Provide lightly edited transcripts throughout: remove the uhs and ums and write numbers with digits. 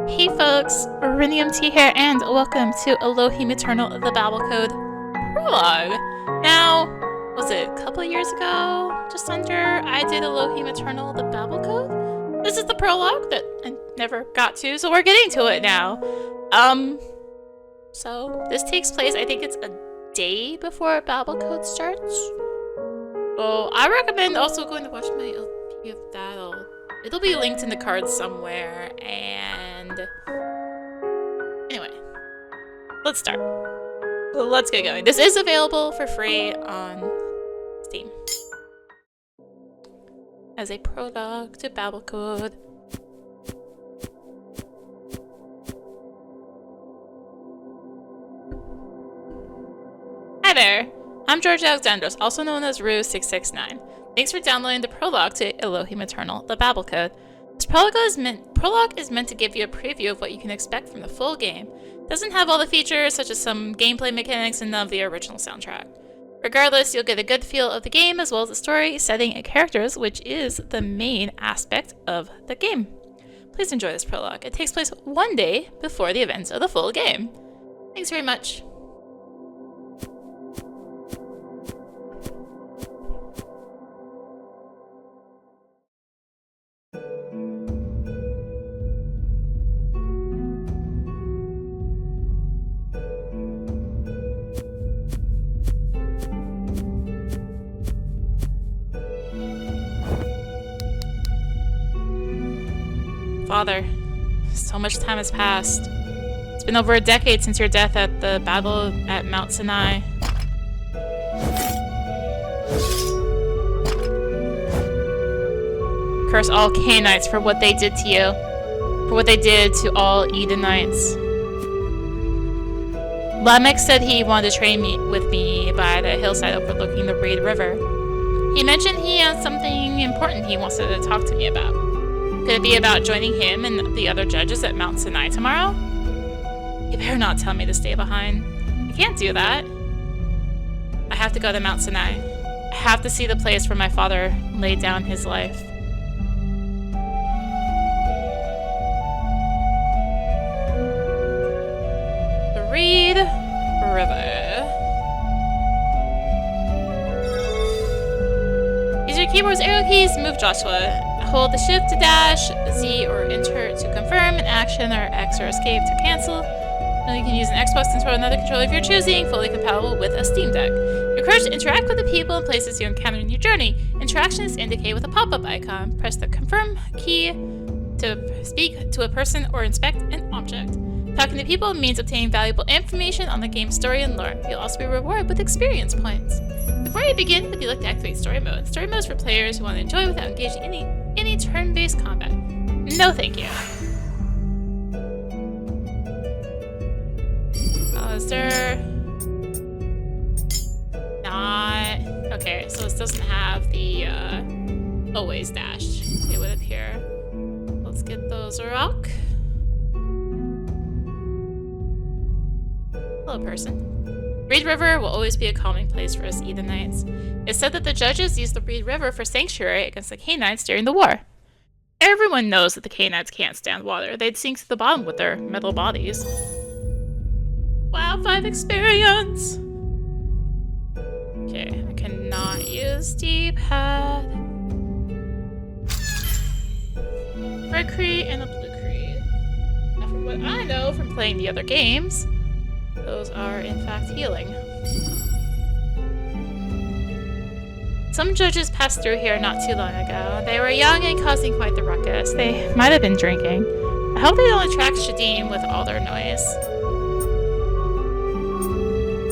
Hey folks, rinimt here, and welcome to Elohim Eternal, the Babel Code Prologue. Now, was it a couple of years ago, just under, I did Elohim Eternal, the Babel Code? This is the prologue that I never got to, so we're getting to it now. So this takes place, I think it's a day before Babel Code starts. So I recommend also going to watch my LP of that. It'll be linked in the cards somewhere, and anyway, let's start. Let's get going. This is available for free on Steam as a prologue to Babel Code. Hi there, I'm George Alexandros, also known as Rue669. Thanks for downloading the prologue to Elohim Eternal, the Babel Code. This prologue is meant to give you a preview of what you can expect from the full game. It doesn't have all the features, such as some gameplay mechanics, and none of the original soundtrack. Regardless, you'll get a good feel of the game, as well as the story, setting, and characters, which is the main aspect of the game. Please enjoy this prologue. It takes place one day before the events of the full game. Thanks very much. Father, so much time has passed. It's been over a decade since your death at the battle at Mount Sinai. Curse all Canaanites for what they did to you, for what they did to all Edenites. Lamech said he wanted to train with me by the hillside overlooking the Reed River. He mentioned he has something important he wants to talk to me about. Could it be about joining him and the other judges at Mount Sinai tomorrow? You better not tell me to stay behind. I can't do that. I have to go to Mount Sinai. I have to see the place where my father laid down his life. The Reed River. Use your keyboard's arrow keys to move Joshua. Hold the shift to dash, Z or enter to confirm an action, or X or escape to cancel. Now you can use an Xbox controller or another controller of your choosing, fully compatible with a Steam Deck. You're encouraged to interact with the people and places you encounter in your journey. Interactions indicate with a pop-up icon. Press the confirm key to speak to a person or inspect an object. Talking to people means obtaining valuable information on the game's story and lore. You'll also be rewarded with experience points. Before you begin, would you like to activate story mode? Story mode is for players who want to enjoy without engaging any turn-based combat. No thank you. Is there... not... okay, so this doesn't have the, always dash. It would appear. Let's get those rock. Hello, person. Reed River will always be a calming place for us Edenites. It's said that the judges used the Reed River for sanctuary against the Canaanites during the war. Everyone knows that the Canaanites can't stand water. They'd sink to the bottom with their metal bodies. Wow, 5 experience! Okay, I cannot use D-pad. Red Creed and a Blue Creed. Now from what I know from playing the other games, those are in fact healing. Some judges passed through here not too long ago. They were young and causing quite the ruckus. They might have been drinking. I hope they don't attract Shedim with all their noise.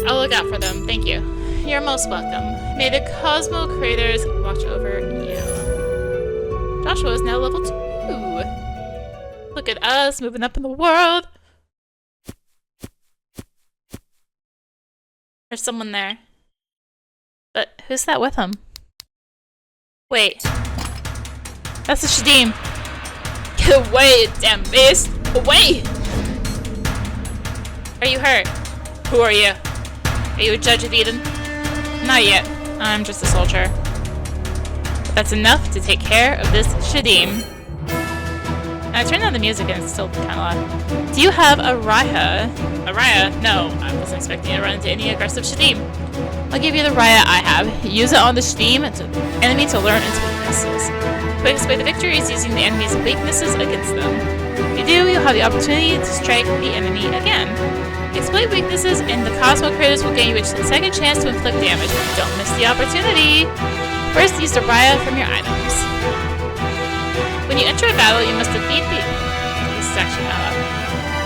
I'll look out for them, thank you. You're most welcome. May the Cosmo Creators watch over you. Joshua is now level 2. Look at us, moving up in the world. There's someone there. But who's that with him? Wait. That's a Shedim. Get away, damn beast! Away! Are you hurt? Who are you? Are you a judge of Eden? Not yet. I'm just a soldier. But that's enough to take care of this Shedim. And I turned on the music and it's still kind of loud. Do you have a Raya? A Raya? No, I wasn't expecting to run into any aggressive Shedim. I'll give you the Raya I have. Use it on the Shedim enemy to learn its weaknesses. The quickest way to victory is using the enemy's weaknesses against them. If you do, you'll have the opportunity to strike the enemy again. Exploit weaknesses and the Cosmo Creators will gain you a second chance to inflict damage. Don't miss the opportunity. First, use the Raya from your items. When you enter a battle, you must defeat the... This is actually not up.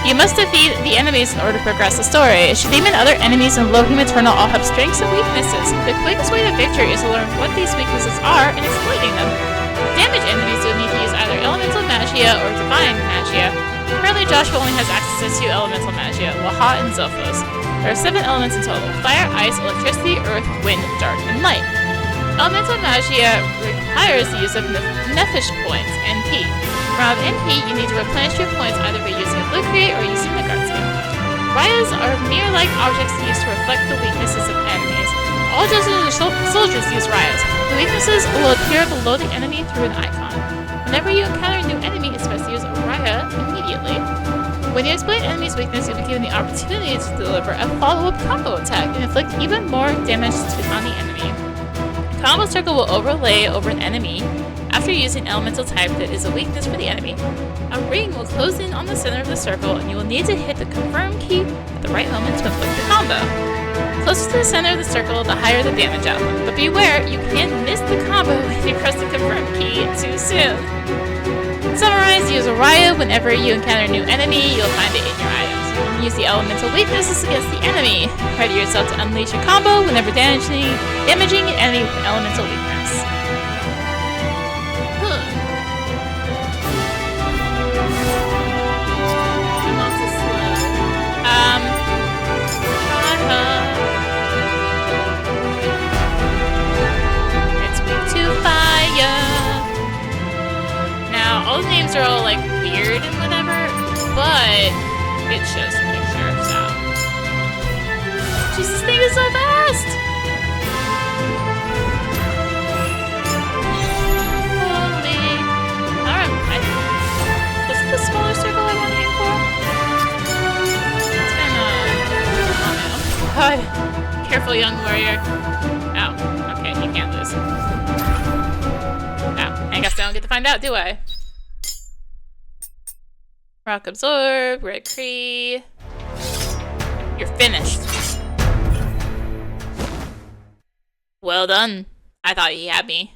You must defeat the enemies in order to progress the story. Shedim and other enemies in Elohim Eternal all have strengths and weaknesses. The quickest way to victory is to learn what these weaknesses are and exploiting them. To damage enemies, you'll need to use either Elemental Magia or Divine Magia. Currently, Joshua only has access to Elemental Magia, Waha and Zophos. There are 7 elements in total: fire, ice, electricity, earth, wind, dark, and light. Elemental Magia requires the use of Nephesh points, NP. Around NP, you need to replenish your points either by using a Blue Crate or using the guard skill. Rayas are mirror-like objects used to reflect the weaknesses of enemies. All soldiers use Rayas. The weaknesses will appear below the enemy through an icon. Whenever you encounter a new enemy, it's best to use a Raya immediately. When you exploit an enemy's weakness, you'll be given the opportunity to deliver a follow-up combo attack and inflict even more damage on the enemy. A combo circle will overlay over an enemy after using elemental type that is a weakness for the enemy. A ring will close in on the center of the circle, and you will need to hit the confirm key at the right moment to inflict the combo. Closer to the center of the circle, the higher the damage output. But beware, you can miss the combo if you press the confirm key too soon. To summarize, use a Raya whenever you encounter a new enemy. You'll find it in your items. You can use the elemental weaknesses against the enemy. Ready yourself to unleash a combo whenever damaging an enemy with an elemental weakness. It's weak to fire. Now, all the names are all like weird and whatever, but it shows the picture, so. Jesus, this thing is so fast! Holy. Alright, was it the smaller circle I wanted to aim for? It's been, God. Careful, young warrior. Oh, okay, you can't lose. Oh, I guess I don't get to find out, do I? Rock absorb, red Cree. You're finished. Well done. I thought you had me.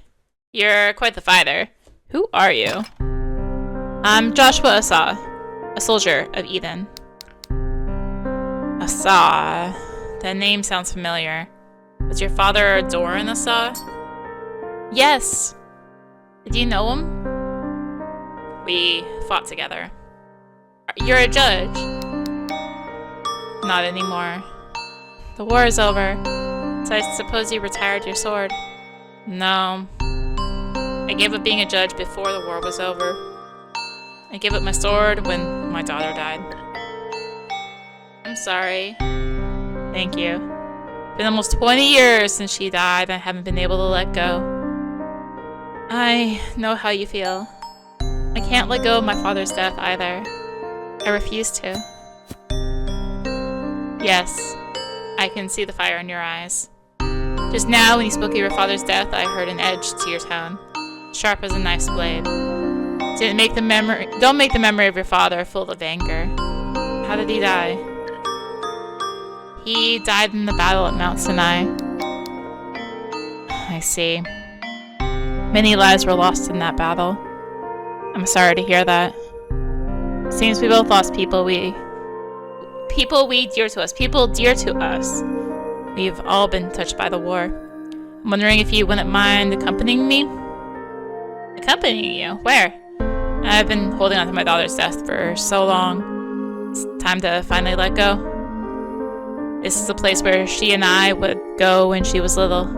You're quite the fighter. Who are you? I'm Joshua Asa, a soldier of Eden. Asa. That name sounds familiar. Was your father Doran Asa? Yes. Did you know him? We fought together. You're a judge. Not anymore. The war is over. So I suppose you retired your sword. No. I gave up being a judge before the war was over. I gave up my sword when my daughter died. I'm sorry. Thank you. It's been almost 20 years since she died. I haven't been able to let go. I know how you feel. I can't let go of my father's death either. I refuse to. Yes, I can see the fire in your eyes. Just now, when you spoke of your father's death, I heard an edge to your tone, sharp as a knife's blade. Don't make the memory of your father full of anger. How did he die? He died in the battle at Mount Sinai. I see. Many lives were lost in that battle. I'm sorry to hear that. Seems we both lost people dear to us. People dear to us. We've all been touched by the war. I'm wondering if you wouldn't mind accompanying me? Accompanying you? Where? I've been holding on to my daughter's death for so long. It's time to finally let go. This is a place where she and I would go when she was little.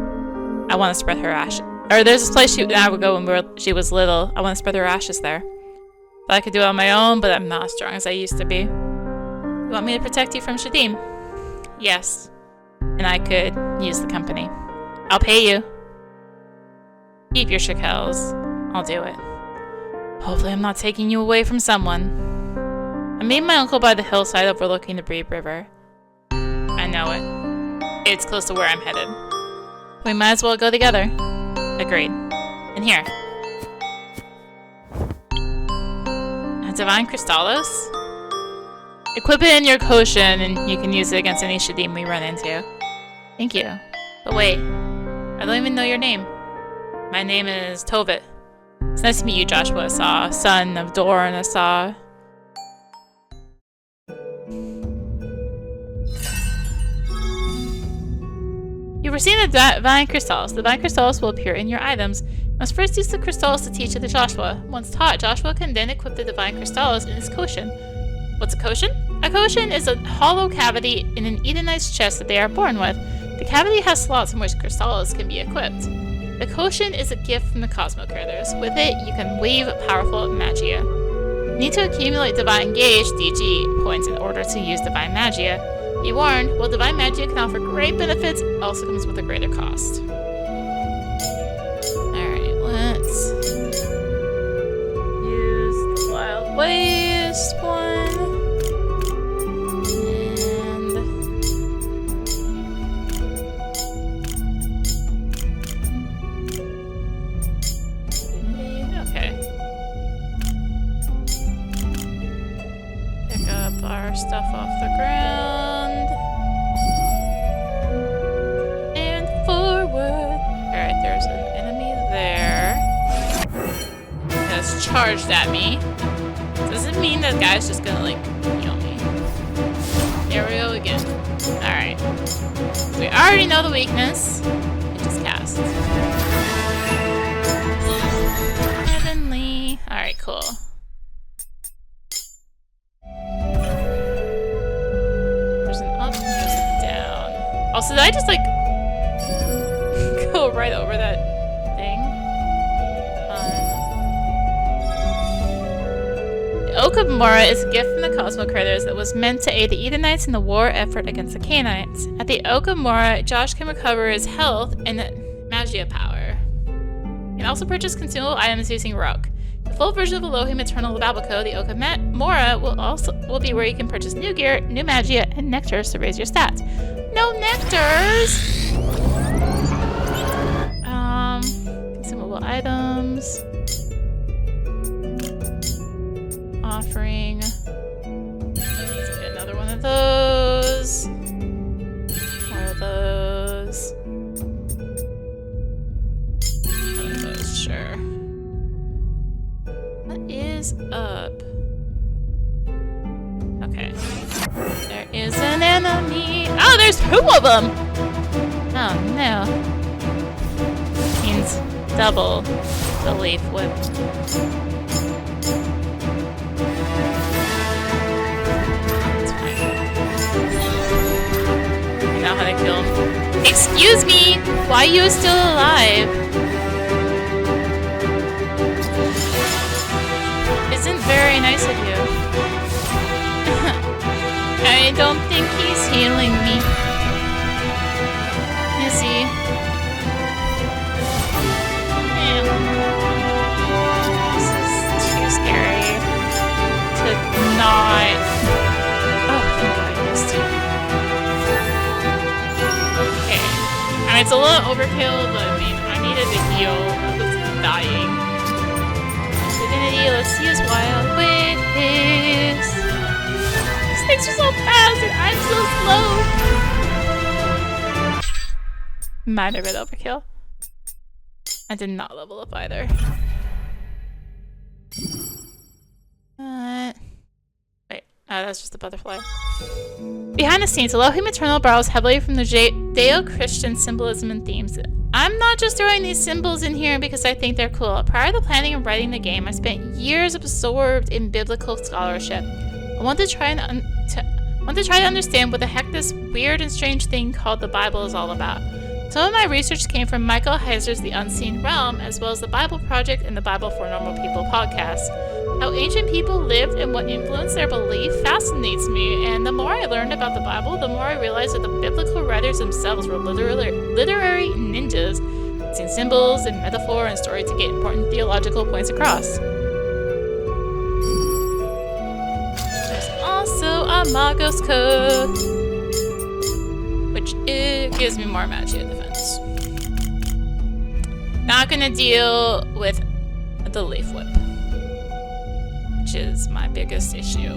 I want to spread her ashes. Or there's this place she and I would go when she was little. I want to spread her ashes there. Thought I could do it on my own, but I'm not as strong as I used to be. You want me to protect you from Shedim? Yes. And I could use the company. I'll pay you. Keep your shekels. I'll do it. Hopefully I'm not taking you away from someone. I made my uncle by the hillside overlooking the Breed River. I know it. It's close to where I'm headed. We might as well go together. Agreed. And here. A Divine Crystallos? Equip it in your Koshin and you can use it against any Shedim we run into. Thank you. But wait, I don't even know your name. My name is Tovit. It's nice to meet you, Joshua Asah, son of Dor and Asah. You receive the Divine Crystallos. The Divine Crystallos will appear in your items. You must first use the Crystallos to teach it to Joshua. Once taught, Joshua can then equip the Divine Crystallos in his Koshin. What's a Koshin? A Koshin is a hollow cavity in an Edenite's chest that they are born with. The cavity has slots in which Crystallos can be equipped. The Koshin is a gift from the Cosmo Creators. With it, you can weave powerful magia. You need to accumulate Divine Gauge DG points in order to use Divine Magia. Be warned, while Divine Magia can offer great benefits, it also comes with a greater cost. Alright, let's use the Wild Waste one. And okay. Pick up our stuff off the ground. There's an enemy there. Has charged at me. Does it mean that guy's just gonna like heal me? There we go again. Alright. We already know the weakness. It just cast. Heavenly. Alright, cool. There's an up and there's a down. Also, did I just like go right over that thing? The Oak of Mora is a gift from the Cosmo Creators that was meant to aid the Edenites in the war effort against the Canaanites. At the Oak of Mora, Josh can recover his health and magia power. You can also purchase consumable items using Rogue. The full version of Elohim Eternal Babel Code, the Oak of Mora, will be where you can purchase new gear, new magia, and nectars to raise your stats. No nectars! Consumable items. Offering. Let's get another one of those. More of those. One of those, sure. What is up? Okay. There is an enemy. Oh, there's two of them! Oh no. Means double the leaf whip. That's fine. I know how to kill him. Excuse me! Why are you still alive? Isn't very nice of you. I don't think he's healing me. Is he? This is too scary to not. Oh, thank God I missed. Okay. I mean, it's a little overkill, but I mean, I needed to heal. I was dying. Divinity, let's use Wild Waste. These things are so fast and I'm so slow. Might have been overkill. I did not level up either. Wait, that's just a butterfly. Behind the scenes, Elohim Eternal borrows heavily from the Judeo-Christian symbolism and themes. I'm not just throwing these symbols in here because I think they're cool. Prior to planning and writing the game, I spent years absorbed in biblical scholarship. I want to try to understand what the heck this weird and strange thing called the Bible is all about. Some of my research came from Michael Heiser's The Unseen Realm, as well as the Bible Project and the Bible for Normal People podcast. How ancient people lived and what influenced their belief fascinates me, and the more I learned about the Bible, the more I realized that the biblical writers themselves were literary ninjas, using symbols and metaphor and story to get important theological points across. Magos Code, which it gives me more magic defense. Not gonna deal with the leaf whip, which is my biggest issue.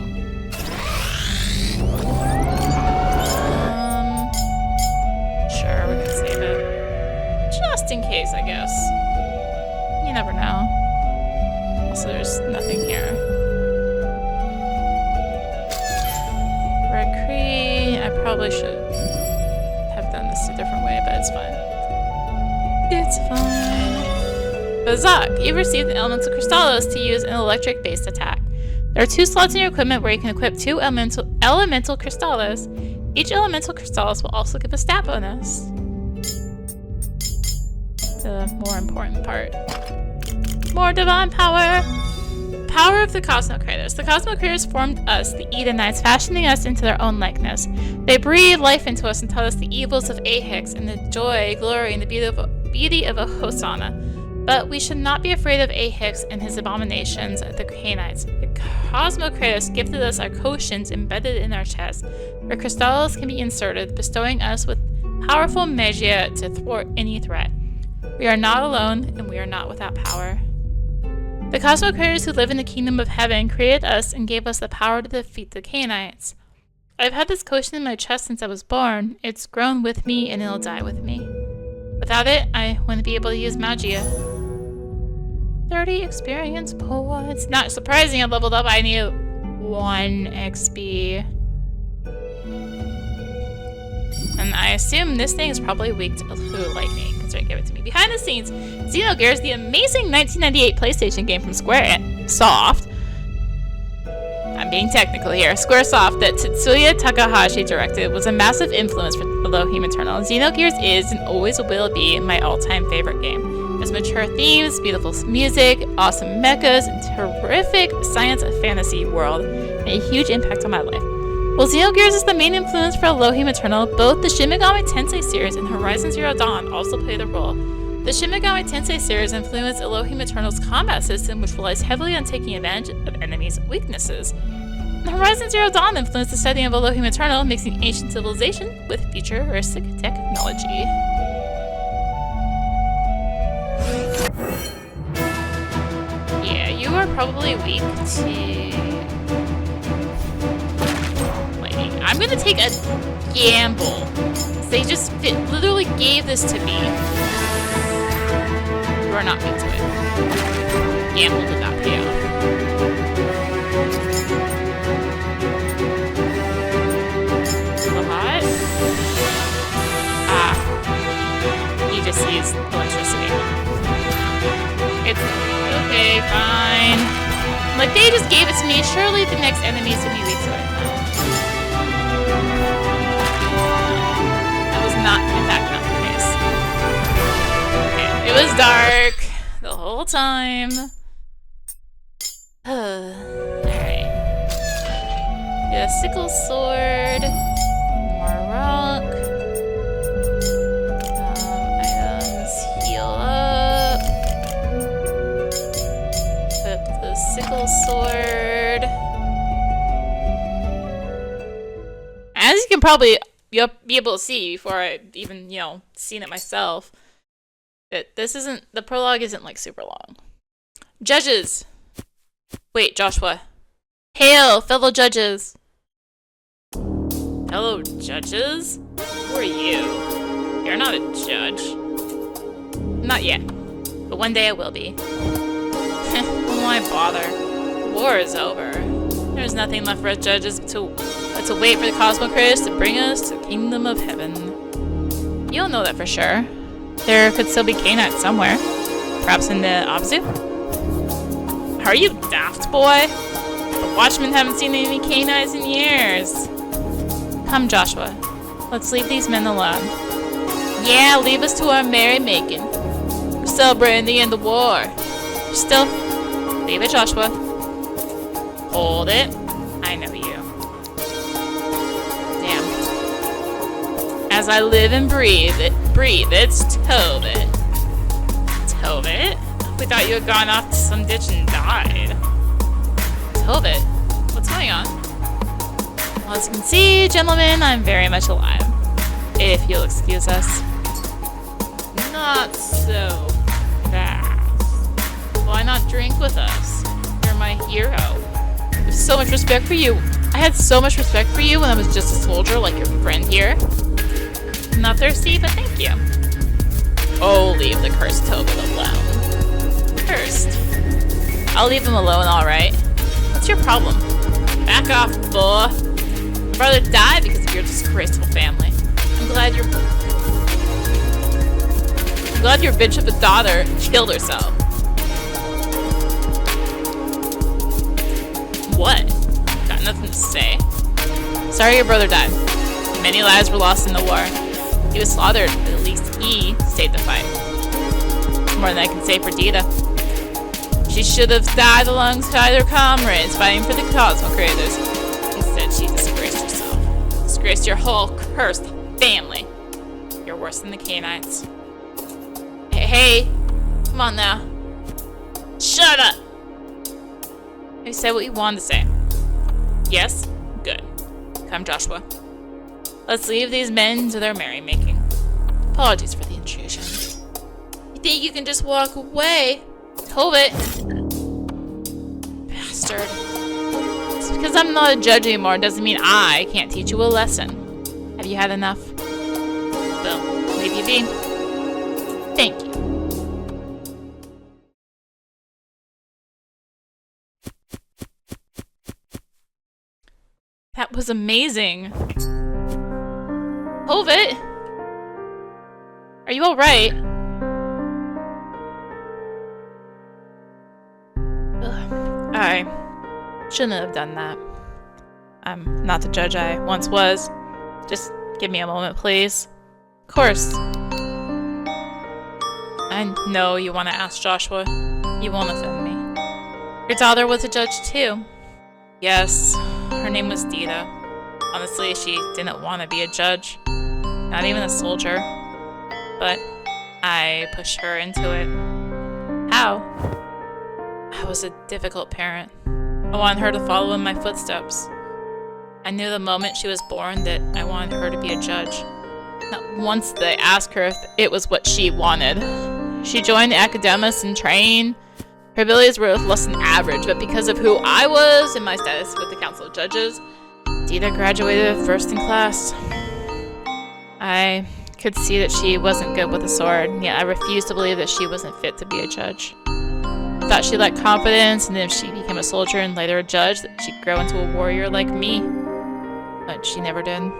Sure, we can save it. Just in case, I guess. You never know. Also, there's nothing here. Red Cree. I probably should have done this a different way, but it's fine. It's fine. Bazak, you've received the elemental crystallos to use an electric-based attack. There are 2 slots in your equipment where you can equip 2 elemental crystallos. Each elemental crystallos will also give a stat bonus. The more important part. More divine power! Power of the Cosmo Creators. The Cosmo Creators formed us, the Edenites, fashioning us into their own likeness. They breathed life into us and taught us the evils of Ahix and the joy, glory, and the beauty of a Hosanna. But we should not be afraid of Ahix and his abominations, the Canaanites. The Cosmo Creators gifted us our quotients embedded in our chests, where crystallos can be inserted, bestowing us with powerful magia to thwart any threat. We are not alone, and we are not without power. The Cosmo Creators who live in the kingdom of heaven created us and gave us the power to defeat the Canaanites. I've had this quotient in my chest since I was born. It's grown with me, and it'll die with me. Without it, I wouldn't be able to use magia. 30 experience points. Not surprising I leveled up. I need 1 XP. And I assume this thing is probably weak to lightning, considering it gave it to me. Behind the scenes, Xenogears, the amazing 1998 PlayStation game from Squaresoft. I'm being technical here. Squaresoft that Tetsuya Takahashi directed was a massive influence for Elohim Eternal. Xenogears is and always will be my all-time favorite game. Its mature themes, beautiful music, awesome mechas, and terrific science and fantasy world made a huge impact on my life. While Xenogears is the main influence for Elohim Eternal, both the Shin Megami Tensei series and Horizon Zero Dawn also played a role. The Shin Megami Tensei series influenced Elohim Eternal's combat system, which relies heavily on taking advantage of enemies' weaknesses. And Horizon Zero Dawn influenced the setting of Elohim Eternal, mixing ancient civilization with futuristic technology. Yeah, you are probably weak to... I'm gonna take a gamble. They just literally gave this to me. You are not weak to it. Gamble did not pay off. What? Ah. He just used electricity. It's okay, fine. Like, they just gave it to me. Surely the next enemy's gonna be weak to it. Not, in fact, not the case. Okay, it was dark the whole time. Alright. Get a sickle sword. More rock. Items. Heal up. Equip the sickle sword. As you can probably... you'll be able to see before I even, seen it myself. That this isn't, the prologue isn't like super long. Judges! Wait, Joshua. Hail, fellow judges! Fellow judges? Who are you? You're not a judge. Not yet. But one day I will be. Why bother? The war is over. There's nothing left for us judges to wait for the Cosmo Creators to bring us to the kingdom of heaven. You don't know that for sure. There could still be Canaanites somewhere. Perhaps in the Abzu? Are you daft, boy? The Watchmen haven't seen any Canaanites in years. Come, Joshua. Let's leave these men alone. Yeah, leave us to our merry-making. We're celebrating the end of war. Still, leave it, Joshua. Hold it. I know you. As I live and breathe, it's Tobit. Tobit? We thought you had gone off to some ditch and died. Tobit? What's going on? As you can see, gentlemen, I'm very much alive. If you'll excuse us. Not so fast. Why not drink with us? You're my hero. I have so much respect for you. I had so much respect for you when I was just a soldier like your friend here. I'm not thirsty, but thank you. Oh, leave the cursed Tobit alone. Cursed? I'll leave him alone, alright. What's your problem? Back off, boy. My brother died because of your disgraceful family. I'm glad your bitch of a daughter killed herself. What? Got nothing to say. Sorry your brother died. Many lives were lost in the war. He was slaughtered, but at least he stayed to fight. More than I can say for Dita. She should have died alongside her comrades, fighting for the Cosmo Creators. Instead, she disgraced herself. Disgraced your whole cursed family. You're worse than the Canaanites. Hey, come on now. Shut up! You said what you wanted to say. Yes? Good. Come, Joshua. Let's leave these men to their merrymaking. Apologies for the intrusion. You think you can just walk away? Tobit. Bastard. Just because I'm not a judge anymore doesn't mean I can't teach you a lesson. Have you had enough? Well, leave you be. Thank you. That was amazing. Tobit? Are you alright? I shouldn't have done that. I'm not the judge I once was. Just give me a moment, please. Of course. I know you want to ask Joshua. You won't offend me. Your daughter was a judge too. Yes, her name was Dita. Honestly, she didn't want to be a judge. Not even a soldier. But I pushed her into it. How? I was a difficult parent. I wanted her to follow in my footsteps. I knew the moment she was born that I wanted her to be a judge. Not once did I ask her if it was what she wanted. She joined the academies and trained. Her abilities were less than average, but because of who I was and my status with the Council of Judges, Dita graduated first in class. I could see that she wasn't good with a sword, yet I refused to believe that she wasn't fit to be a judge. I thought she lacked confidence, and then if she became a soldier and later a judge, that she'd grow into a warrior like me. But she never did.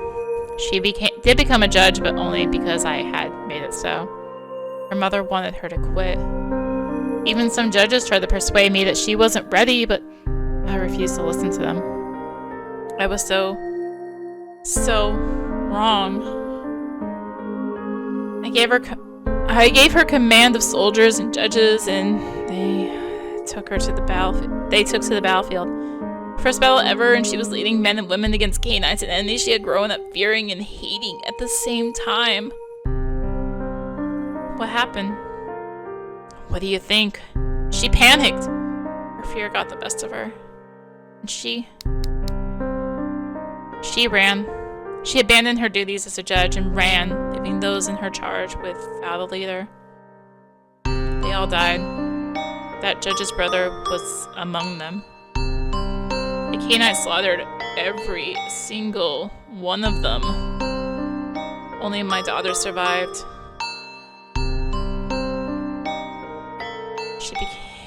She did become a judge, but only because I had made it so. Her mother wanted her to quit. Even some judges tried to persuade me that she wasn't ready, but I refused to listen to them. I was so wrong. I gave her command of soldiers and judges, and they took her to the battlefield. First battle ever, and she was leading men and women against Canaanites, and enemies she had grown up fearing and hating at the same time. What happened? What do you think? She panicked. Her fear got the best of her. And she ran. She abandoned her duties as a judge and ran, leaving those in her charge without a leader. They all died. That judge's brother was among them. The Canaanites slaughtered every single one of them. Only my daughter survived.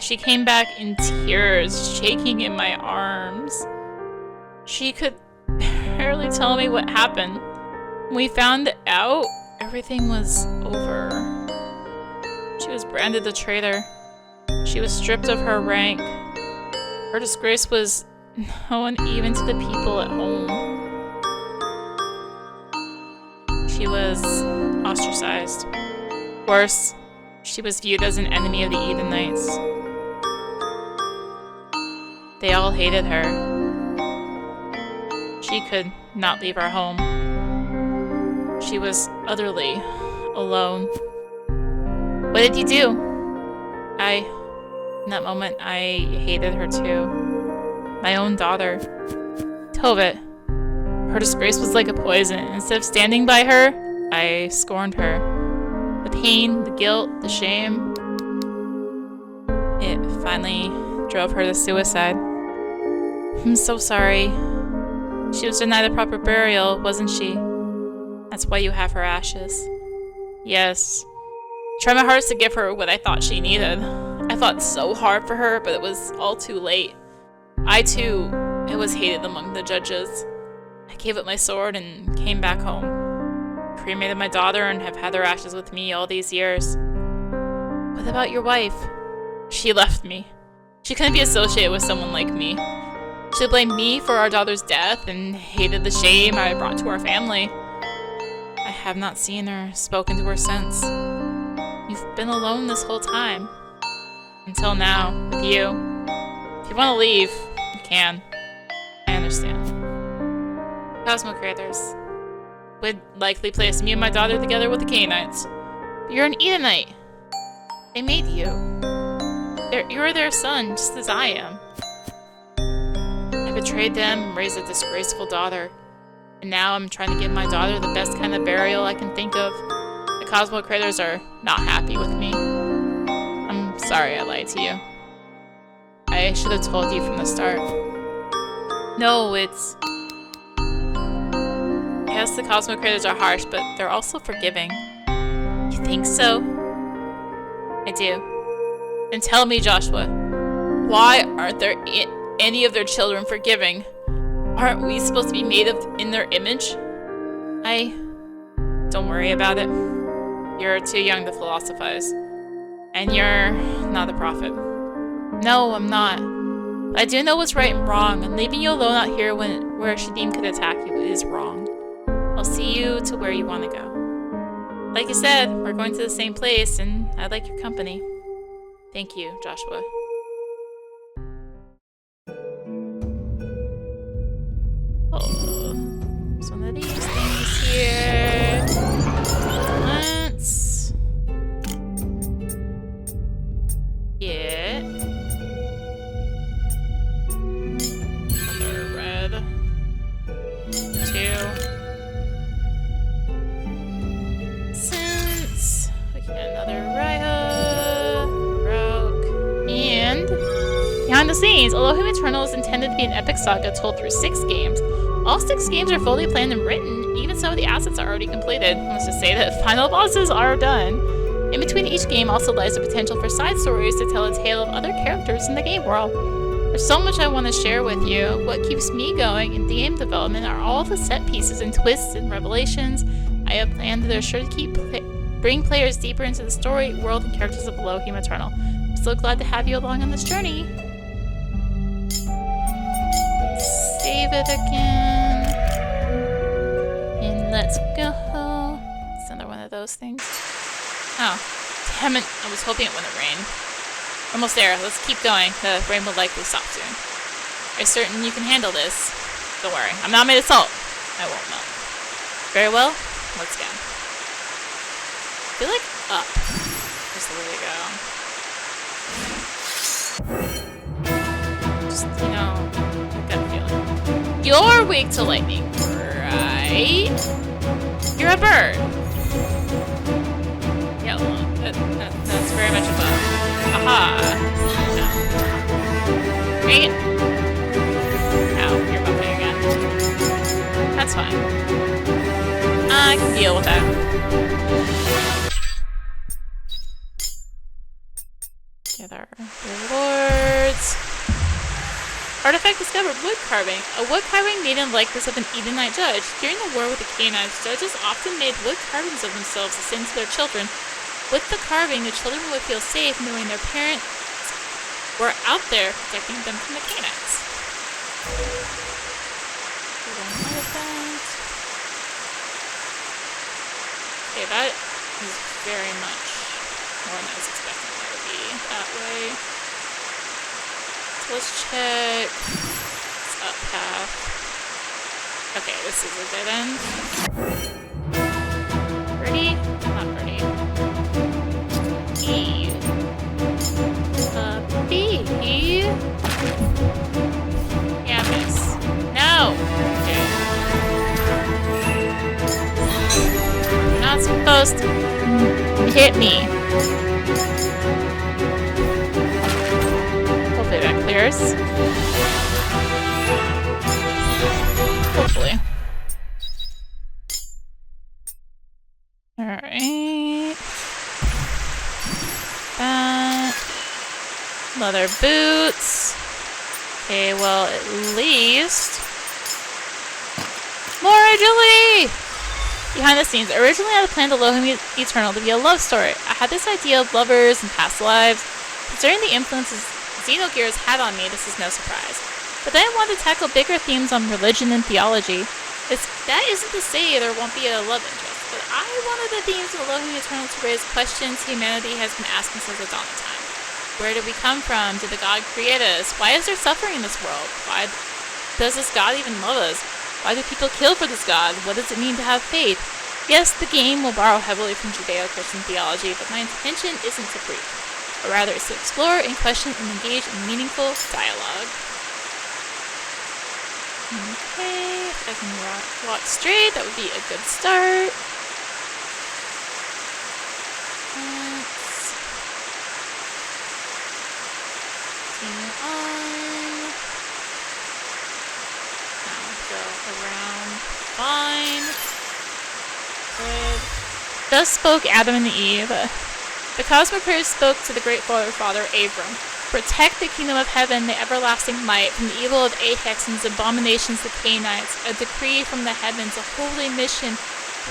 She came back in tears, shaking in my arms. She could barely tell me what happened. When we found out, everything was over. She was branded a traitor. She was stripped of her rank. Her disgrace was known even to the people at home. She was ostracized. Worse, she was viewed as an enemy of the Edomites. They all hated her. She could not leave our home. She was utterly alone. What did you do? In that moment, I hated her too. My own daughter. Tobit, Her disgrace was like a poison. Instead of standing by her, I scorned her. The pain, the guilt, the shame. It finally drove her to suicide. I'm so sorry. She was denied a proper burial, wasn't she? That's why you have her ashes. Yes. I tried my hardest to give her what I thought she needed. I fought so hard for her, but it was all too late. I too, was hated among the judges. I gave up my sword and came back home. Cremated my daughter and have had her ashes with me all these years. What about your wife? She left me. She couldn't be associated with someone like me. She blamed me for our daughter's death and hated the shame I brought to our family. I have not seen her, spoken to her since. You've been alone this whole time. Until now, with you. If you want to leave, you can. I understand. Cosmo Creators would likely place me and my daughter together with the Canaanites. You're an Edomite. They made you. You're their son, just as I am. I betrayed them and raised a disgraceful daughter. And now I'm trying to give my daughter the best kind of burial I can think of. The Cosmo Creators are not happy with me. I'm sorry I lied to you. I should have told you from the start. No, it's... Yes, the Cosmo Creators are harsh, but they're also forgiving. You think so? I do. And tell me, Joshua, why aren't there any of their children forgiving? Aren't we supposed to be made in their image? Don't worry about it. You're too young to philosophize. And you're not a prophet. No, I'm not. But I do know what's right and wrong, and leaving you alone out here where Shedim could attack you is wrong. I'll see you to where you want to go. Like you said, we're going to the same place, and I like your company. Thank you, Joshua. Oh, there's one of these things here. Let's get another red. 2. Since we get another Rogue, and behind the scenes, Elohim Eternal is intended to be an epic saga told through 6 games. All 6 games are fully planned and written, even some of the assets are already completed. Let's just say that final bosses are done. In between each game also lies the potential for side stories to tell a tale of other characters in the game world. There's so much I want to share with you. What keeps me going in game development are all the set pieces and twists and revelations I have planned that are sure to bring players deeper into the story, world, and characters of Elohim Eternal. I'm so glad to have you along on this journey. Save it again. And let's go. It's another one of those things. Oh, damn it. I was hoping it wouldn't rain. Almost there. Let's keep going. The rain will likely stop soon. Are you certain you can handle this? Don't worry. I'm not made of salt. I won't melt. Very well. Let's go. I feel like up is the way to go. Just, gut feeling. You're weak to lightning, right? You're a bird. Yeah, well, that's very much above. Aha. No. Great. Ow, you're bumping again. That's fine. I can deal with that. Get our rewards. Artifact discovered. Wood carving. A wood carving made in likeness of an Edomite judge. During the war with the Canaanites, judges often made wood carvings of themselves to send to their children. With the carving, the children would feel safe knowing their parents were out there protecting them from the Canaanites. Okay, that is very much more than I was expecting it to be that way. So let's check this up path. Okay, this is a dead end. Ready? Not ready. E. B. Yeah, miss. No! Okay. post. Hit me. Hopefully that clears. Hopefully. Alright. That. Leather boots. Okay, well, at least... more agility! Behind the scenes, originally I had planned Elohim Eternal to be a love story. I had this idea of lovers and past lives. Considering the influences Xenogears had on me, this is no surprise. But then I wanted to tackle bigger themes on religion and theology. That isn't to say there won't be a love interest, but I wanted the themes of Elohim Eternal to raise questions humanity has been asking since the dawn of time. Where did we come from? Did the God create us? Why is there suffering in this world? Why does this God even love us? Why do people kill for this God? What does it mean to have faith? Yes, the game will borrow heavily from Judeo-Christian theology, but my intention isn't to preach. Or rather, it's to explore and question and engage in meaningful dialogue. Okay, if I can walk straight, that would be a good start. Let's continue on. Now go around. Fine. Good. Thus spoke Adam and Eve. The cosmic creator spoke to the great father Abram. Protect the kingdom of heaven, the everlasting might, from the evil of Ahex and his abominations the Canaanites. A decree from the heavens, a holy mission.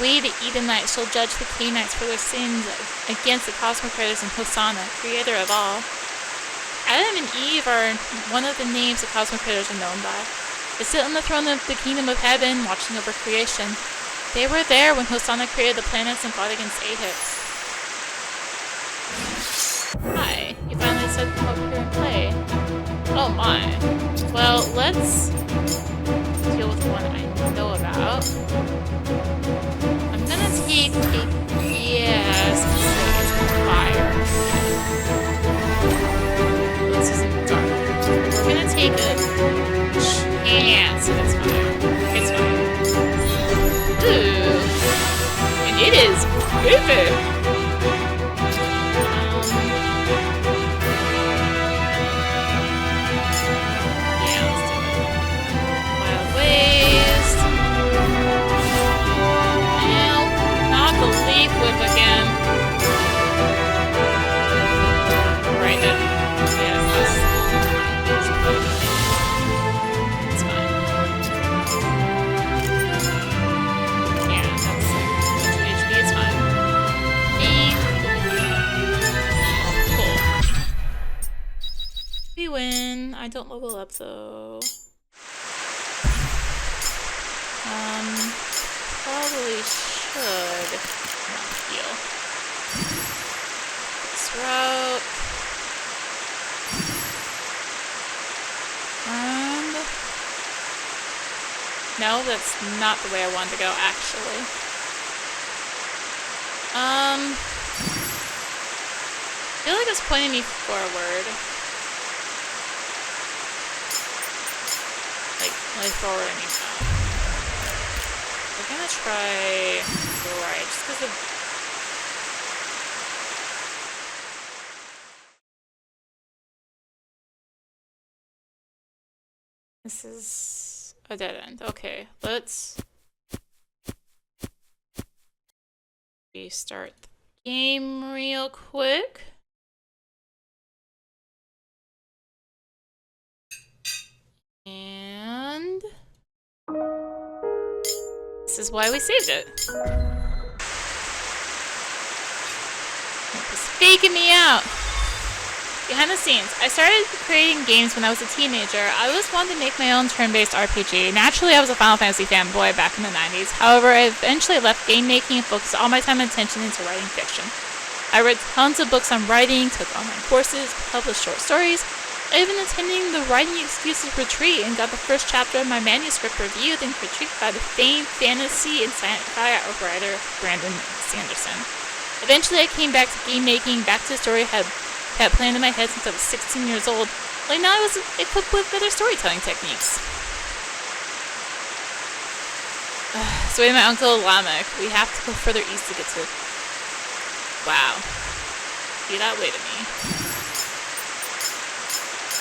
We, the Edomites, shall judge the Canaanites for their sins against the cosmic creators and Hosanna, creator of all. Adam and Eve are one of the names the cosmic creators are known by. They sit on the throne of the kingdom of heaven, watching over creation. They were there when Hosanna created the planets and fought against Ahex. Hi, you finally said come over here and play. Oh my. Well, let's deal with one I know about. I'm gonna take a guess and say it's fire. This isn't dark. We're gonna take a chance that it's fire. It's fire. Ooh. And it is perfect. Again. Right then. Yeah, it's fine. Yeah, that's 2 HP, it's fine. Cool. We win. I don't level up though. Probably should. Heal. This route. And... no, that's not the way I wanted to go, actually. I feel like it's pointing me forward. Like forward, I mean up. We're gonna try right, just because of... this is a dead end. Okay, let's restart the game real quick. And this is why we saved it. It was faking me out. Behind the scenes, I started creating games when I was a teenager. I always wanted to make my own turn-based RPG. Naturally, I was a Final Fantasy fanboy back in the 90s. However, I eventually left game making and focused all my time and attention into writing fiction. I read tons of books on writing, took online courses, published short stories. I even attended the Writing Excuses retreat and got the first chapter of my manuscript reviewed and critiqued by the famed fantasy and sci-fi writer Brandon Sanderson. Eventually, I came back to game making, back to the story I had planned in my head since I was 16 years old. Like now I was equipped with better storytelling techniques. So with my uncle Lamech, we have to go further east to get to Wow. Be that way to me.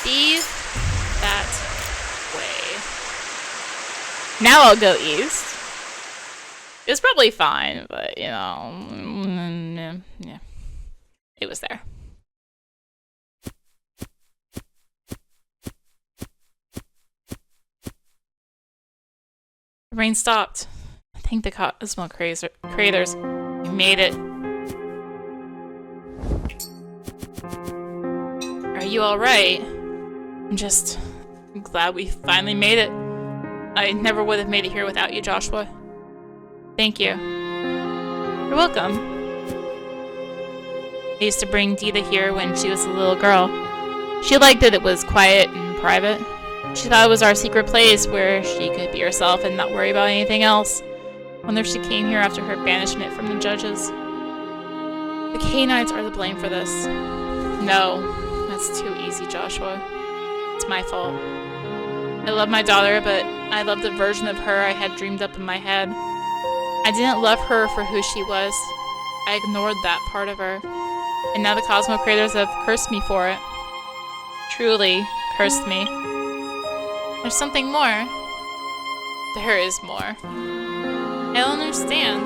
Be that way. Now I'll go east. It was probably fine, but, you know, yeah. It was there. The rain stopped. Thank the Cosmo creators. We made it. Are you alright? I'm just glad we finally made it. I never would have made it here without you, Joshua. Thank you. You're welcome. I used to bring Dita here when she was a little girl. She liked that it was quiet and private. She thought it was our secret place where she could be herself and not worry about anything else. Wonder if she came here after her banishment from the judges. The Canaanites are to blame for this. No, that's too easy, Joshua. It's my fault. I love my daughter, but I love the version of her I had dreamed up in my head. I didn't love her for who she was. I ignored that part of her. And now the Cosmo creators have cursed me for it. Truly cursed me. There's something more. There is more. I don't understand.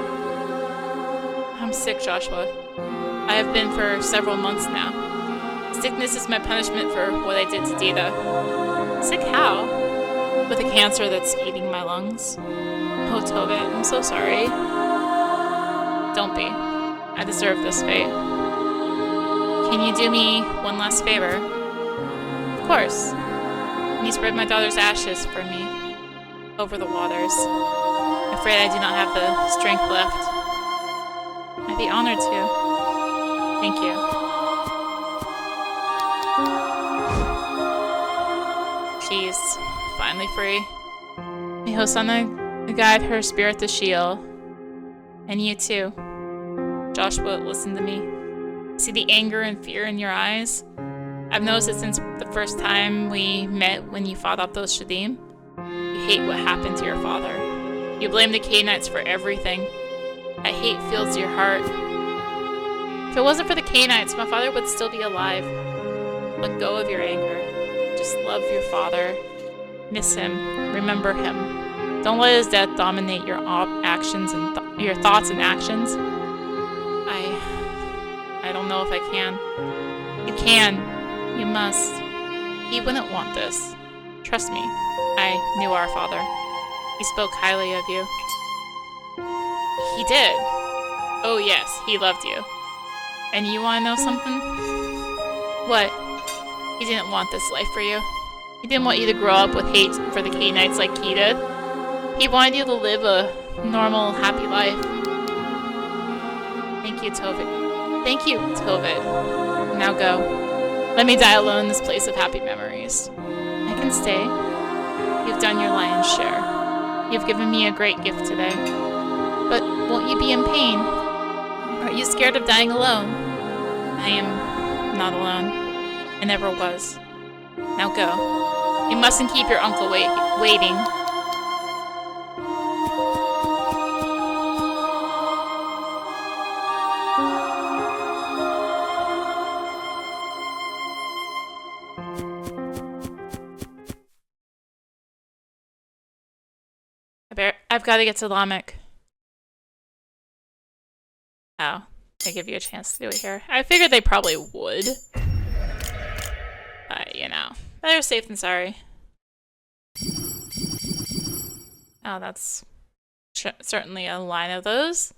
I'm sick, Joshua. I have been for several months now. Sickness is my punishment for what I did to Dita. Sick how? With a cancer that's eating my lungs. Oh, Tove, I'm so sorry. Don't be. I deserve this fate. Can you do me one last favor? Of course. Can you spread my daughter's ashes for me over the waters? I'm afraid I do not have the strength left. I'd be honored to. Thank you. She's finally free. May Hosanna guide her spirit to Sheol. And you too. Joshua, listen to me. See the anger and fear in your eyes? I've noticed it since the first time we met when you fought off those Shedim. You hate what happened to your father. You blame the Canaanites for everything. That hate fills your heart. If it wasn't for the Canaanites, my father would still be alive. Let go of your anger. Just love your father. Miss him. Remember him. Don't let his death dominate your actions and your thoughts and actions. I don't know if I can. You can. You must. He wouldn't want this. Trust me. I knew our father. He spoke highly of you. He did. Oh yes, he loved you. And you want to know something? What? He didn't want this life for you. He didn't want you to grow up with hate for the Canaanites like he did. He wanted you to live a normal, happy life. Thank you, Tove. Thank you, Tove. Now go. Let me die alone in this place of happy memories. I can stay. You've done your lion's share. You've given me a great gift today. But won't you be in pain? Are you scared of dying alone? I am not alone. I never was. Now go. You mustn't keep your uncle waiting. I've got to get to Lamech. Oh, they give you a chance to do it here. I figured they probably would. But, you know, better safe than sorry. Oh, that's certainly a line of those.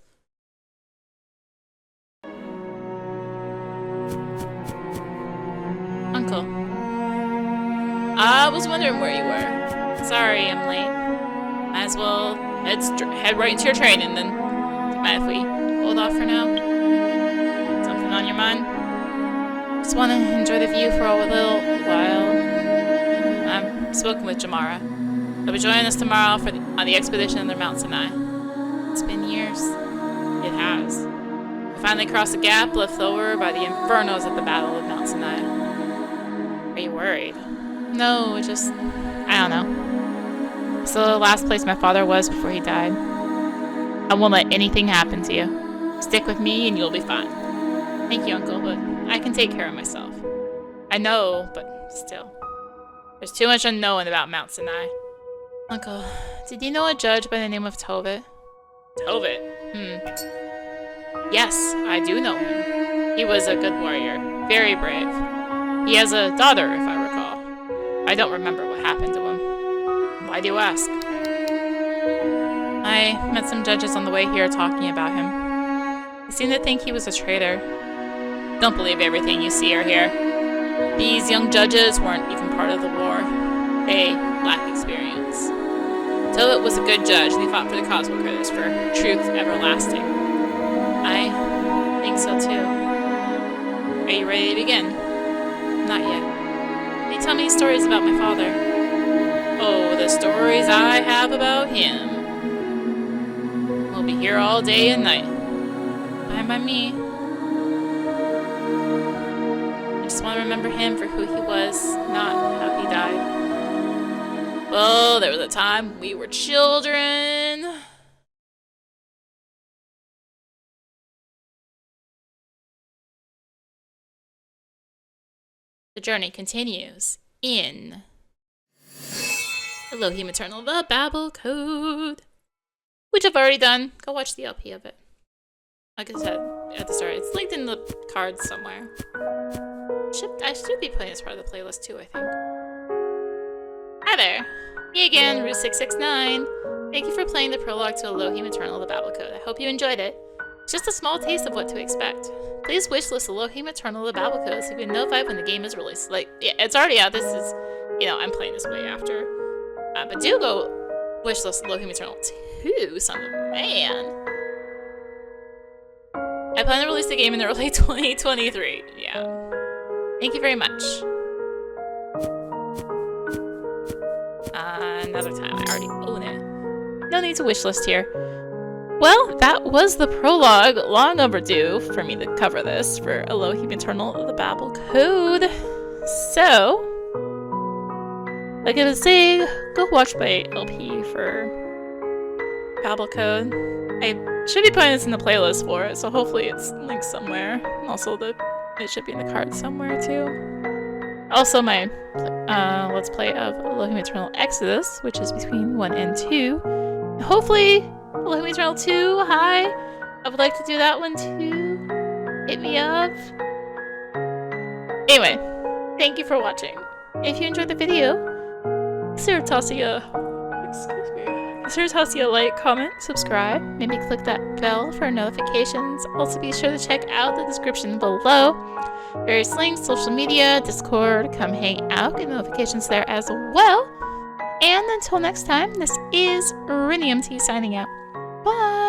Uncle. I was wondering where you were. Sorry, I'm late. Might as well head right into your training then. Mind if we hold off for now? Something on your mind? Just want to enjoy the view for a little while. I'm spoken with Jamara. They'll be joining us tomorrow on the expedition under Mount Sinai. It's been years. It has. We finally crossed the gap left over by the infernos at the Battle of Mount Sinai. Are you worried? No, just... I don't know. It's the last place my father was before he died. I won't let anything happen to you. Stick with me and you'll be fine. Thank you, Uncle, but I can take care of myself. I know, but still. There's too much unknown about Mount Sinai. Uncle, did you know a judge by the name of Tovit? Tovit? Yes, I do know him. He was a good warrior, very brave. He has a daughter, if I recall. I don't remember what happened to him. Why do you ask? I met some judges on the way here talking about him. They seemed to think he was a traitor. Don't believe everything you see or hear. These young judges weren't even part of the war. They lack experience. Tovit was a good judge, and he fought for the cosmic critters for truth everlasting. I think so too. Are you ready to begin? Not yet. Can you tell me stories about my father? Oh, the stories I have about him. We'll be here all day and night. Fine by me. I just want to remember him for who he was, not how he died. Well, there was a time we were children. The journey continues in Elohim Eternal, the Babel Code, which I've already done. Go watch the LP of it. Like I said at the start, it's linked in the cards somewhere. I should be putting this part of the playlist too, I think. Hi there! Me again, Rue669. Thank you for playing the prologue to Elohim Eternal, the Babel Code. I hope you enjoyed it. It's just a small taste of what to expect. Please wishlist Elohim Eternal, the Babel Code so you can be notified when the game is released. Like, yeah, it's already out. This is, you know, I'm playing this way after. But do go wishlist Elohim Eternal 2, son of a man. I plan to release the game in early 2023. Yeah. Thank you very much. Another time. I already own it. No need to wishlist here. Well, that was the prologue. Long overdue for me to cover this for Elohim Eternal, the Babel Code. So, like I was saying, go watch my LP for Babel Code. I should be putting this in the playlist for it, so hopefully it's linked somewhere. And also, it should be in the cards somewhere too. Also, my Let's Play of Elohim Eternal Exodus, which is between 1 and 2. And hopefully, Elohim Eternal 2, hi! I would like to do that one too. Hit me up. Anyway, thank you for watching. If you enjoyed the video, consider tossing a like, comment, subscribe, maybe click that bell for notifications. Also be sure to check out the description below. Various links, social media, Discord, come hang out, get notifications there as well. And until next time, this is rinimt signing out. Bye!